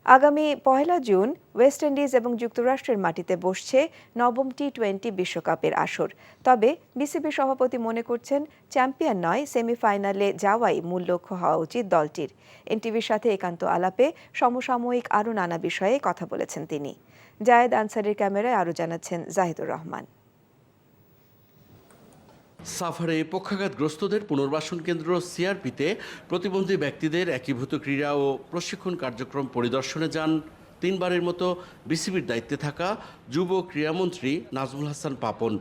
আগামী ১ June West Indies এবং যুক্তরাষ্ট্রের মাটিতে বসছে নবম টি-20 বিশ্বকাপের আসর। তবে বিসিবি সভাপতি মনে করছেন চ্যাম্পিয়ন নয়, সেমিফাইনালে যাওয়াই মূল লক্ষ্য হওয়া উচিত দলটির। এনটিভির সাথে একান্ত আলাপে সমসাময়িক আরও নানা বিষয়ে কথা বলেছেন তিনি। জায়েদ আনসারির ক্যামেরায় আরও জানাচ্ছেন জাহিদুর রহমান। সাফারে পক্ষাঘাতগ্রস্তদের পুনর্বাসন কেন্দ্র সিআরপিতে প্রতিবন্ধী ব্যক্তিদের একীভূত ক্রীড়া ও প্রশিক্ষণ কার্যক্রম পরিদর্শনে যান তিনবারের মতো বিসিবির দায়িত্বে থাকা যুব ক্রীড়ামন্ত্রী নাজমুল হাসান পাপন।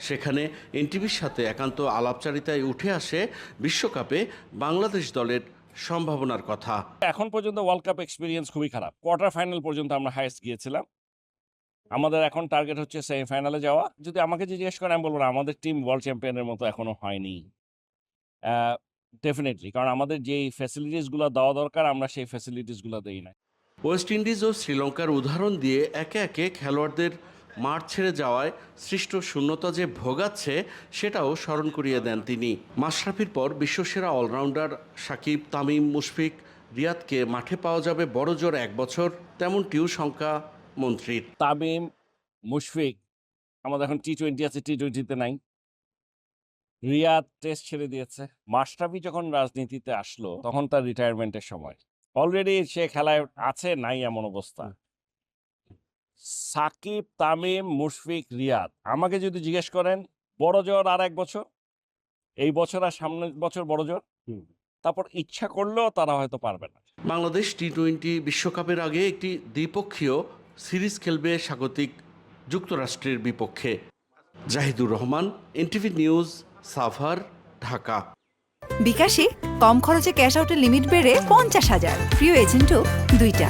সেখানে এনটিভির সাথে একান্ত আলাপচারিতায় উঠে আসে বিশ্বকাপে বাংলাদেশ দলের সম্ভাবনার কথা। এখন পর্যন্ত ওয়ার্ল্ড কাপ এক্সপিরিয়েন্স খুবই খারাপ। কোয়ার্টার ফাইনাল পর্যন্ত আমরা হাইয়েস্ট গিয়েছিলাম। আমাদের এখন টার্গেট হচ্ছে সেমিফাইনালে যাওয়া। যদি আমাকে জিজ্ঞেস করেন, আমি বলবো না আমাদের টিম ওয়ার্ল্ড চ্যাম্পিয়নের মতো এখনো হয়নি। ডেফিনেটলি, কারণ আমাদের যেই ফ্যাসিলিটিসগুলো দেওয়া দরকার আমরা সেই ফ্যাসিলিটিসগুলো দেই না। ওয়েস্ট ইন্ডিজ ও শ্রীলঙ্কার উদাহরণ দিয়ে একে একে খেলোয়াড়দের মাঠ ছেড়ে যাওয়ায় সৃষ্ট শূন্যতা যে ভোগাচ্ছে সেটাও স্মরণ করিয়ে দেন তিনি। মাশরাফির পর বিশ্বসেরা অলরাউন্ডার সাকিব, তামিম, মুশফিক, রিয়াদকে মাঠে পাওয়া যাবে বড়জোর 1 বছর, তেমনটিও শঙ্কা মন্ত্রীর। তামিম, মুশফিক, আমাদের এখন টি-20 আছে, টি-20তে নাই। রিয়াদ টেস্ট ছেড়ে দিয়েছে। মাশরাফি যখন রাজনীতিতে আসলো তখন তার রিটায়ারমেন্টের সময়। অলরেডি সে খেলায় আছে, নাই এমন অবস্থা। সাকিব, তামিম, মুশফিক, রিয়াদ, আমাকে যদি জিজ্ঞেস করেন বড় জোর আর 1 বছর, এই বছর আর সামনের বছর বড় জোর, তারপর ইচ্ছা করলেও তারা হয়তো পারবে না। বাংলাদেশ টি-20 বিশ্বকাপের আগে একটি দ্বিপক্ষীয় সিরিজ খেলবে স্বাগতিক যুক্তরাষ্ট্রের বিপক্ষে। Zahidur Rahman, NTV news, Savar, Dhaka. বিকাশে কম খরচে ক্যাশ আউটের লিমিট বেড়ে 50,000, প্রিয় এজেন্টও 2টা।